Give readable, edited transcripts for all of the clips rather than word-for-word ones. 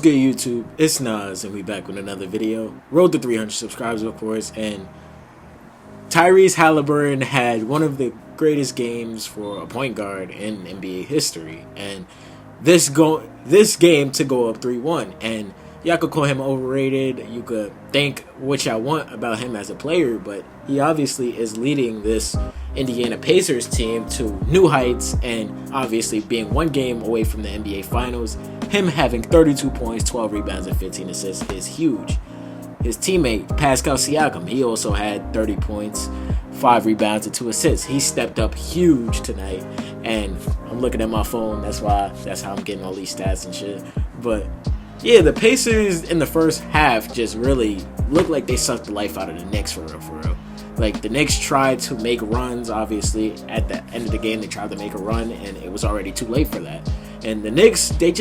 good, YouTube? It's Nas, and we back with another video. Road to 300 subscribers, of course, and Tyrese Haliburton had one of the greatest games for a point guard in NBA history, and this game to go up 3-1, and y'all could call him overrated. You could think what y'all want about him as a player, but he obviously is leading this Indiana Pacers team to new heights, and obviously being one game away from the NBA Finals. Him having 32 points, 12 rebounds, and 15 assists is huge. His teammate, Pascal Siakam, he also had 30 points, 5 rebounds, and 2 assists. He stepped up huge tonight, and I'm looking at my phone. That's how I'm getting all these stats and shit. But yeah, the Pacers in the first half just really looked like they sucked the life out of the Knicks for real. Like, the Knicks tried to make runs, obviously. At the end of the game, they tried to make a run, and it was already too late for that. And the Knicks, they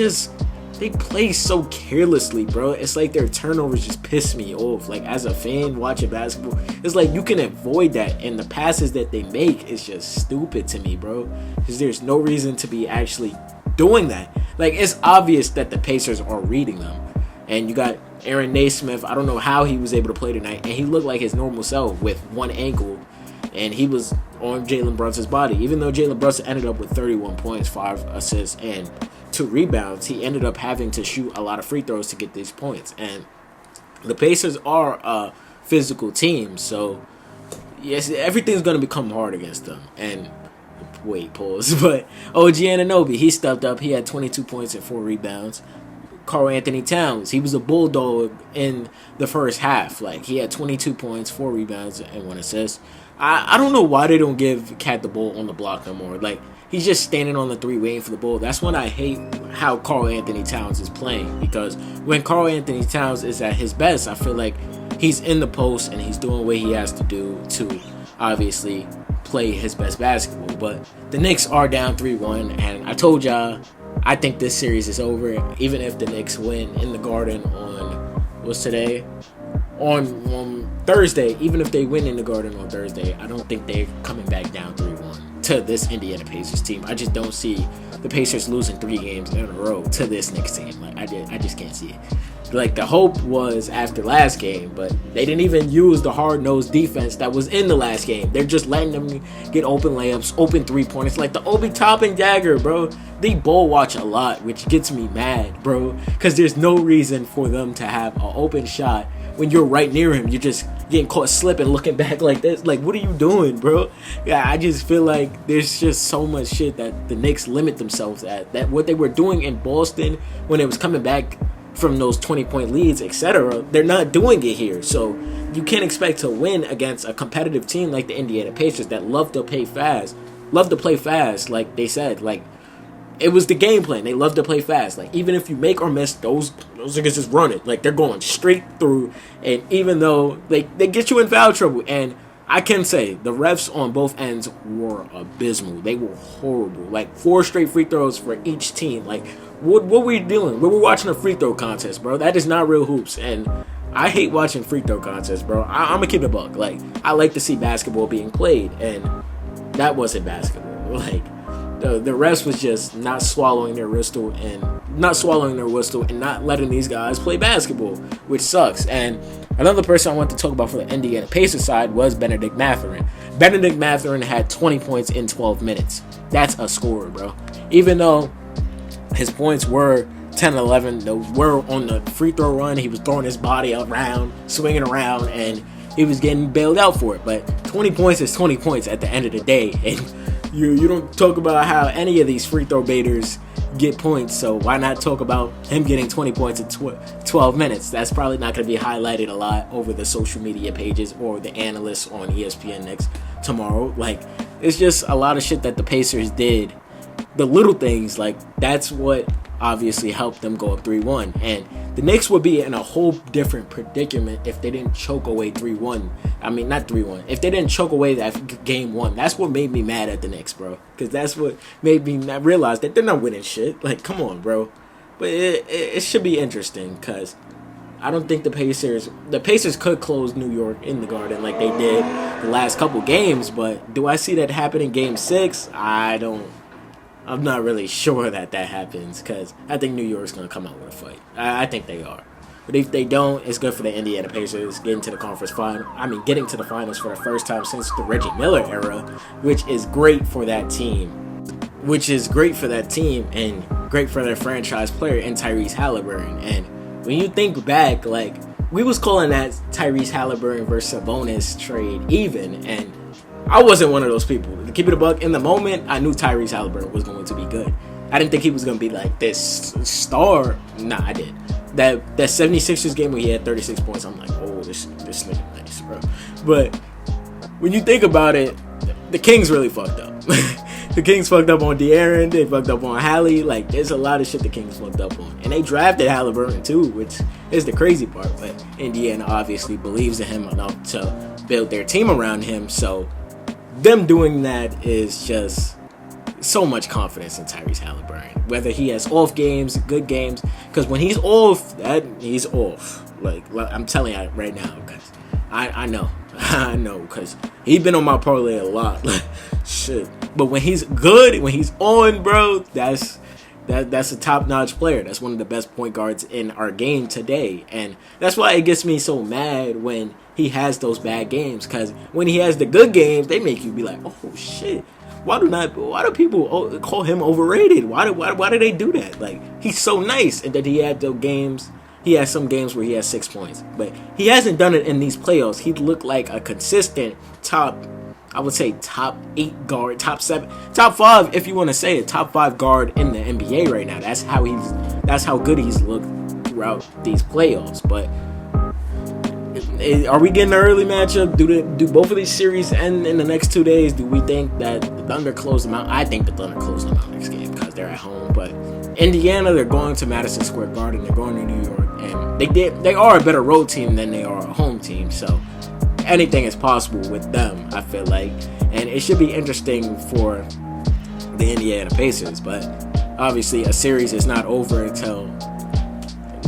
play so carelessly, bro. It's like their turnovers just piss me off. Like, as a fan watching basketball, it's like you can avoid that, and the passes that they make is just stupid to me, bro. Because there's no reason to be actually doing that. Like, it's obvious that the Pacers are reading them. And you got Aaron Naismith. I don't know how he was able to play tonight, and he looked like his normal self with one ankle, and he was on Jalen Brunson's body. Even though Jalen Brunson ended up with 31 points, 5 assists, and 2 rebounds, he ended up having to shoot a lot of free throws to get these points. And the Pacers are a physical team, so yes, everything's going to become hard against them. And wait, pause. But OG Anunoby, he stepped up. He had 22 points and 4 rebounds. Karl Anthony Towns, he was a bulldog in the first half. Like, he had 22 points, 4 rebounds, and 1 assist. I don't know why they don't give Cat the ball on the block no more. Like, he's just standing on the 3 waiting for the ball. That's when I hate how Karl Anthony Towns is playing, because when Karl Anthony Towns is at his best, I feel like he's in the post and he's doing what he has to do to obviously play his best basketball. But the Knicks are down 3-1, and I told y'all, I think this series is over. Even if the Knicks win in the Garden on, what's today? On Thursday, even if they win in the Garden on Thursday, I don't think they're coming back down 3-1 to this Indiana Pacers team. I just don't see the Pacers losing 3 games in a row to this Knicks team. Like, I just can't see it. Like, the hope was after last game, but they didn't even use the hard-nosed defense that was in the last game. They're just letting them get open layups, open 3-pointers, like the Obi Toppin Dagger, bro. They ball watch a lot, which gets me mad, bro, because there's no reason for them to have an open shot when you're right near him. You're just getting caught slipping, looking back like this. Like, what are you doing, bro? Yeah, I just feel like there's just so much shit that the Knicks limit themselves at. That what they were doing in Boston when it was coming back from those 20-point leads, etc., they're not doing it here. So you can't expect to win against a competitive team like the Indiana Pacers that love to play fast. Like they said. Like, it was the game plan. They love to play fast. Like, even if you make or miss, those niggas just run it. Like, they're going straight through. And even though they get you in foul trouble, and I can say the refs on both ends were abysmal. They were horrible. Like, 4 straight free throws for each team. Like, what were we doing? We were watching a free throw contest, bro. That is not real hoops. And I hate watching free throw contests, bro. I'm going to keep it a buck. Like, I like to see basketball being played, and that wasn't basketball. Like, the refs was just not swallowing their whistle and not letting these guys play basketball, which sucks. And another person I want to talk about for the Indiana Pacers side was Benedict Mathurin. Benedict Mathurin had 20 points in 12 minutes. That's a scorer, bro. Even though his points were 10-11, they were on the free throw run. He was throwing his body around, swinging around, and he was getting bailed out for it. But 20 points is 20 points at the end of the day. And you don't talk about how any of these free throw baiters get points, so why not talk about him getting 20 points in 12 minutes? That's probably not going to be highlighted a lot over the social media pages or the analysts on ESPN next tomorrow. Like, it's just a lot of shit that the Pacers did. The little things, like, that's what obviously helped them go up 3-1. And the Knicks would be in a whole different predicament if they didn't choke away 3-1. I mean, not 3-1. If they didn't choke away that game 1, that's what made me mad at the Knicks, bro. Because that's what made me not realize that they're not winning shit. Like, come on, bro. But it should be interesting, because I don't think the Pacers could close New York in the Garden like they did the last couple games. But do I see that happen in Game 6? I don't I'm not really sure that happens because I think New York's going to come out with a fight. I think they are. But if they don't, it's good for the Indiana Pacers getting to the conference final. Getting to the finals for the first time since the Reggie Miller era, which is great for that team. And great for their franchise player in Tyrese Haliburton. And when you think back, like, we was calling that Tyrese Haliburton versus Sabonis trade even, and I wasn't one of those people. To keep it a buck, in the moment, I knew Tyrese Haliburton was going to be good. I didn't think he was going to be like this star. Nah, I did. That 76ers game where he had 36 points, I'm like, oh, this nigga nice, bro. But when you think about it, the Kings really fucked up. The Kings fucked up on De'Aaron. They fucked up on Hallie. Like, there's a lot of shit the Kings fucked up on. And they drafted Haliburton too, which is the crazy part. But Indiana obviously believes in him enough to build their team around him. So them doing that is just so much confidence in Tyrese Haliburton. Whether he has off games, good games. Because when he's off, he's off. Like I'm telling you right now, because I know. I know, because he's been on my parlay a lot. Shit. But when he's good, when he's on, bro, that's a top-notch player. That's one of the best point guards in our game today. And that's why it gets me so mad when he has those bad games. Because when he has the good games, they make you be like, oh, shit. Why do people call him overrated? Why do they do that? Like, he's so nice. And then he had those games. He has some games where he has 6 points. But he hasn't done it in these playoffs. He looked like a consistent top 8 guard, top 7, top 5, if you want to say it, top 5 guard in the NBA right now. That's how good he's looked throughout these playoffs. But are we getting an early matchup? Do both of these series end in the next 2 days? Do we think that the Thunder close them out? I think the Thunder close them out next game because they're at home. But Indiana, they're going to Madison Square Garden. They're going to New York, and they are a better road team than they are a home team. So anything is possible with them, I feel like, and it should be interesting for the Indiana Pacers. But obviously, a series is not over until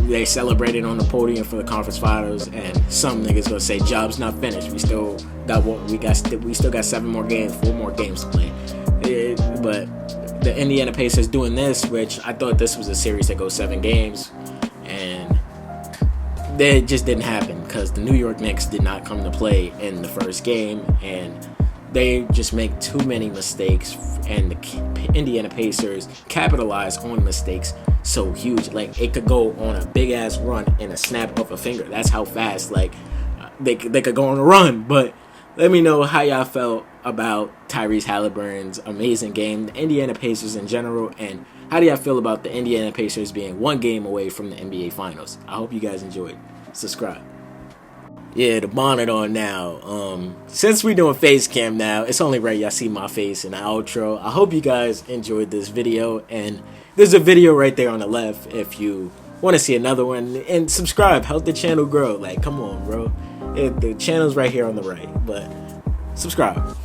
they celebrated on the podium for the conference finals, and some niggas gonna say job's not finished. We still got 7 more games, 4 more games to play. But the Indiana Pacers doing this, which I thought this was a series that goes 7 games, and that just didn't happen because the New York Knicks did not come to play in the first game, and they just make too many mistakes, and the Indiana Pacers capitalize on mistakes so huge. Like, it could go on a big ass run in a snap of a finger. That's how fast, like, they could go on a run. But let me know how y'all felt about Tyrese Haliburton's amazing game, the Indiana Pacers in general, and how do y'all feel about the Indiana Pacers being 1 game away from the NBA Finals? I hope you guys enjoyed. Subscribe. Yeah, the bonnet on now. Since we're doing face cam now, it's only right y'all see my face in the outro. I hope you guys enjoyed this video, and there's a video right there on the left if you want to see another one. And subscribe, help the channel grow. Like, come on, bro. The channel's right here on the right, but subscribe.